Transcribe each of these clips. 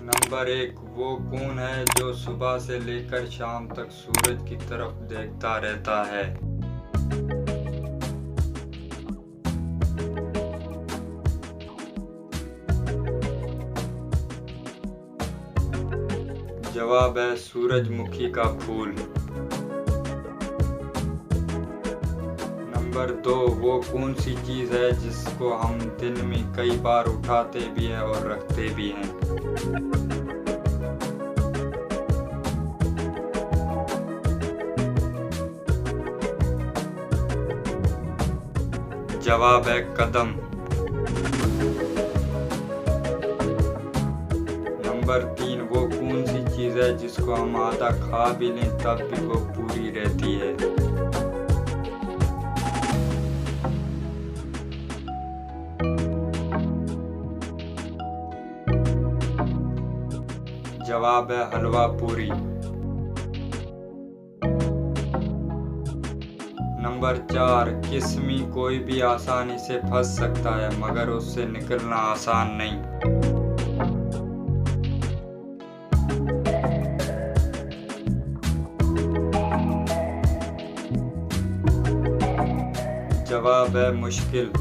Number 1, वो कौन है जो सुबह से लेकर शाम तक सूरज की तरफ देखता रहता है? जवाब है सूरजमुखी का फूल। नंबर 2, वो कौन सी चीज़ है जिसको हम दिन में कई बार उठाते भी हैं और रखते भी हैं? जवाब है कदम। नंबर 3, वो कौन सी चीज़ है जिसको हम आधा खा भी लें तब भी वो पूरी रहती है? जवाब है हलवा पूरी। नंबर 4, किस्मी कोई भी आसानी से फंस सकता है मगर उससे निकलना आसान नहीं। जवाब है मुश्किल।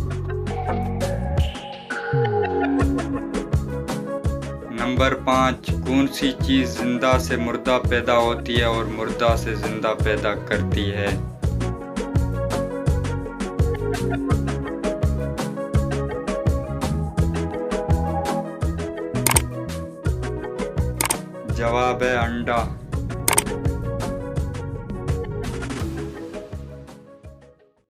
नंबर 5, कौन सी चीज़ जिंदा से मुर्दा पैदा होती है और मुर्दा से जिंदा पैदा करती है? जवाब है अंडा।